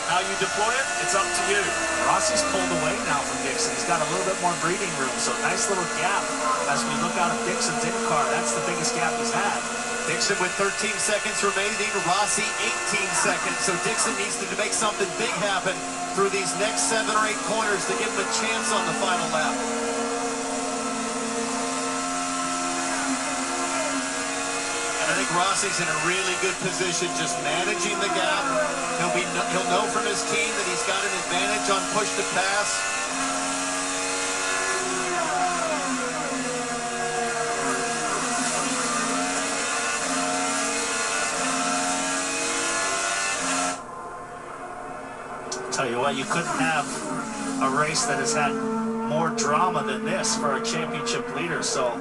How you deploy it, it's up to you. Rossi's pulled away now from Dixon. He's got a little bit more breathing room, so nice little gap as we look out at Dixon's IndyCar. That's the biggest gap he's had. Dixon with 13 seconds remaining, Rossi 18 seconds. So Dixon needs to make something big happen through these next 7 or 8 corners to give him a chance on the final lap. And I think Rossi's in a really good position, just managing the gap. He'll know from his team that he's got an advantage on push to pass. Tell you what, you couldn't have a race that has had more drama than this for a championship leader. So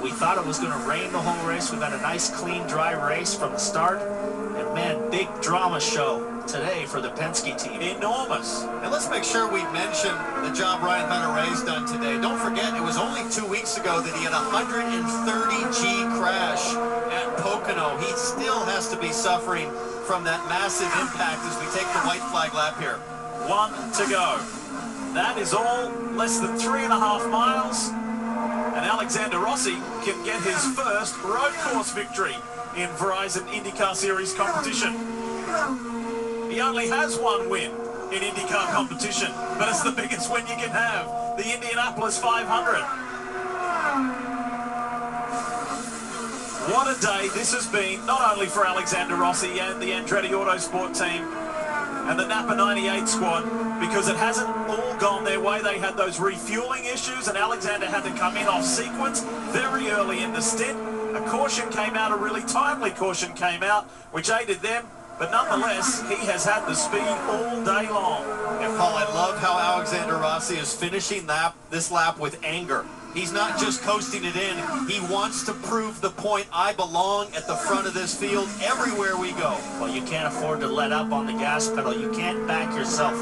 we thought it was going to rain the whole race. We've had a nice, clean, dry race from the start. And man, big drama show today for the Penske team. Enormous. And let's make sure we mention the job Ryan Hunter-Reay's done today. Don't forget, it was only 2 weeks ago that he had a 130G crash at Pocono. He still has to be suffering from that massive impact as we take the white flag lap here. 1 to go. That is all, less than 3.5 miles. And Alexander Rossi can get his first road course victory in Verizon IndyCar Series competition. He only has 1 win in IndyCar competition, but it's the biggest win you can have, the Indianapolis 500. What a day this has been, not only for Alexander Rossi and the Andretti Autosport team and the Napa 98 squad, because it hasn't all gone their way. They had those refueling issues, and Alexander had to come in off sequence very early in the stint. A caution came out, a really timely caution came out, which aided them. But nonetheless, he has had the speed all day long. And Paul, I love how Alexander Rossi is finishing this lap with anger. He's not just coasting it in. He wants to prove the point. I belong at the front of this field everywhere we go. Well, you can't afford to let up on the gas pedal. You can't back yourself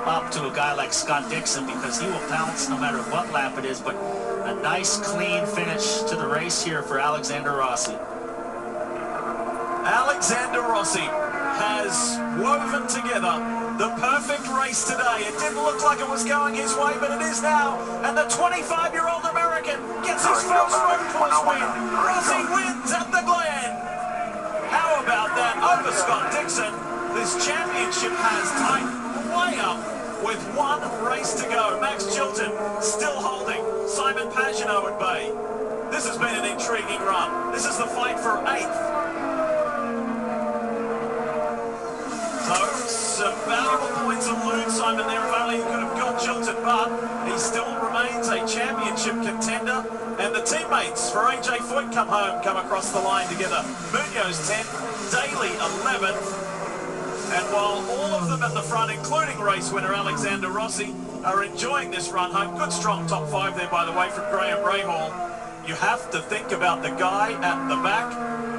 up to a guy like Scott Dixon, because he will pounce no matter what lap it is. But a nice, clean finish to the race here for Alexander Rossi. Alexander Rossi has woven together the perfect race today. It didn't look like it was going his way, but it is now. And the 25-year-old American gets his first road course win. Rossi wins at the Glen. How about that over Scott Dixon? This championship has tightened way up with 1 race to go. Max Chilton still holding. Simon Pagenaud at bay. This has been an intriguing run. This is the fight for 8th. So, some valuable points elude Simon there. If only he could have got Chilton, but he still remains a championship contender. And the teammates for AJ Foyt come across the line together. Munoz 10th, Daly 11th. And while all of them at the front, including race winner Alexander Rossi, are enjoying this run home, good strong top 5 there, by the way, from Graham Rahal, you have to think about the guy at the back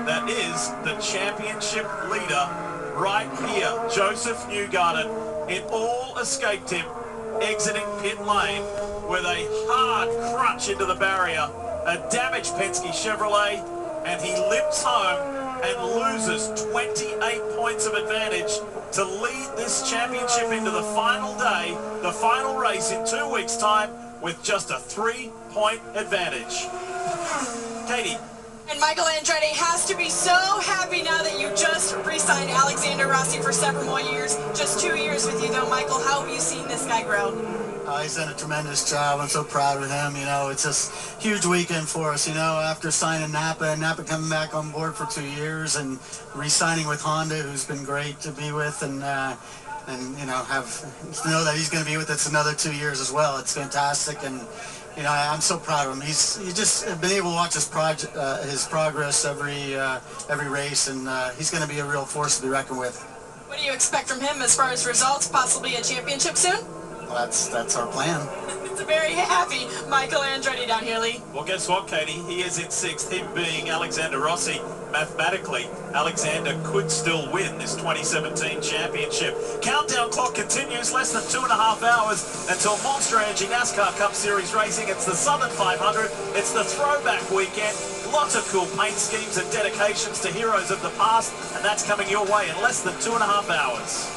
that is the championship leader right here, Joseph Newgarden. It all escaped him, exiting pit lane with a hard crunch into the barrier, a damaged Penske Chevrolet, and he limps home and loses 28 points of advantage to lead this championship into the final day, the final race in 2 weeks' time, with just a 3-point advantage. Katie. And Michael Andretti has to be so happy now that you just re-signed Alexander Rossi for several more years. Just 2 years with you, though, Michael. How have you seen this guy grow? He's done a tremendous job. I'm so proud of him. You know, it's just a huge weekend for us, you know, after signing Napa coming back on board for 2 years and re-signing with Honda, who's been great to be with, and you know, to know that he's going to be with us another 2 years as well. It's fantastic, and you know, I'm so proud of him. He's just been able to watch his progress every race, and he's going to be a real force to be reckoned with. What do you expect from him as far as results? Possibly a championship soon? Well, that's our plan. It's a very happy Michael Andretti down here, Lee. Well, guess what, Katie? He is in 6th, him being Alexander Rossi. Mathematically, Alexander could still win this 2017 championship. Countdown clock continues, less than 2.5 hours until Monster Energy NASCAR Cup Series racing. It's the Southern 500. It's the throwback weekend. Lots of cool paint schemes and dedications to heroes of the past, and that's coming your way in less than 2.5 hours.